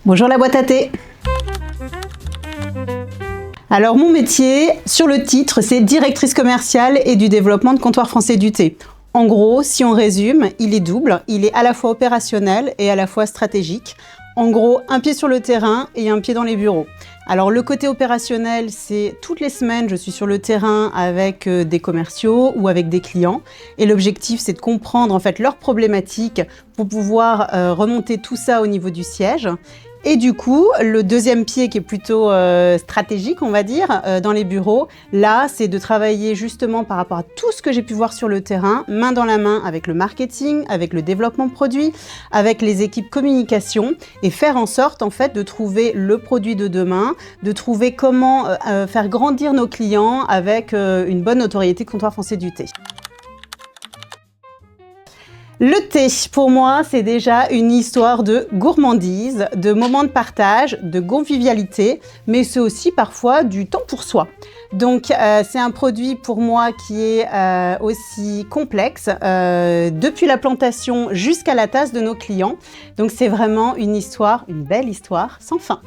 Bonjour la boîte à thé. Alors mon métier, sur le titre, c'est directrice commerciale et du développement de Comptoir Français du thé. En gros, si on résume, il est double, il est à la fois opérationnel et à la fois stratégique. En gros, un pied sur le terrain et un pied dans les bureaux. Alors le côté opérationnel, c'est toutes les semaines, je suis sur le terrain avec des commerciaux ou avec des clients. Et l'objectif, c'est de comprendre en fait leurs problématiques pour pouvoir remonter tout ça au niveau du siège. Et du coup, le deuxième pied qui est plutôt stratégique, on va dire, dans les bureaux, là, c'est de travailler justement par rapport à tout ce que j'ai pu voir sur le terrain, main dans la main avec le marketing, avec le développement de produits, avec les équipes communication et faire en sorte en fait de trouver le produit de demain, de trouver comment faire grandir nos clients avec une bonne notoriété Comptoir Français du thé. Le thé, pour moi, c'est déjà une histoire de gourmandise, de moments de partage, de convivialité, mais c'est aussi parfois du temps pour soi. Donc, c'est un produit pour moi qui est aussi complexe, depuis la plantation jusqu'à la tasse de nos clients. Donc, c'est vraiment une histoire, une belle histoire, sans fin.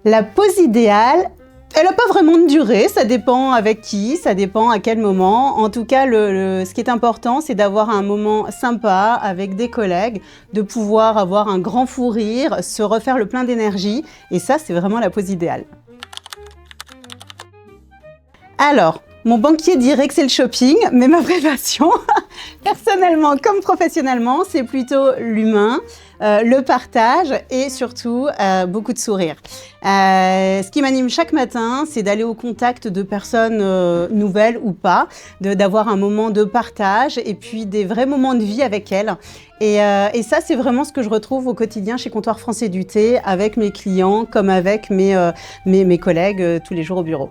La pause idéale, elle n'a pas vraiment de durée, ça dépend avec qui, ça dépend à quel moment. En tout cas, ce qui est important, c'est d'avoir un moment sympa avec des collègues, de pouvoir avoir un grand fou rire, se refaire le plein d'énergie. Et ça, c'est vraiment la pause idéale. Alors, mon banquier dirait que c'est le shopping, mais ma vraie passion, personnellement comme professionnellement, c'est plutôt l'humain, le partage et surtout beaucoup de sourires. Ce qui m'anime chaque matin, c'est d'aller au contact de personnes nouvelles ou pas, d'avoir un moment de partage et puis des vrais moments de vie avec elles. Et ça, c'est vraiment ce que je retrouve au quotidien chez Comptoir Français du thé, avec mes clients comme avec mes collègues tous les jours au bureau.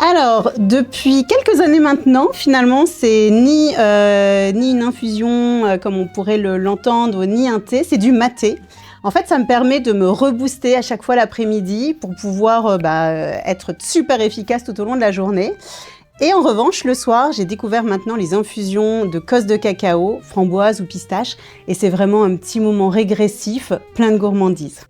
Alors, depuis quelques années maintenant, finalement, c'est ni une infusion comme on pourrait l'entendre, ni un thé, c'est du maté. En fait, ça me permet de me rebooster à chaque fois l'après-midi pour pouvoir être super efficace tout au long de la journée. Et en revanche, le soir, j'ai découvert maintenant les infusions de cosses de cacao, framboise ou pistache. Et c'est vraiment un petit moment régressif, plein de gourmandise.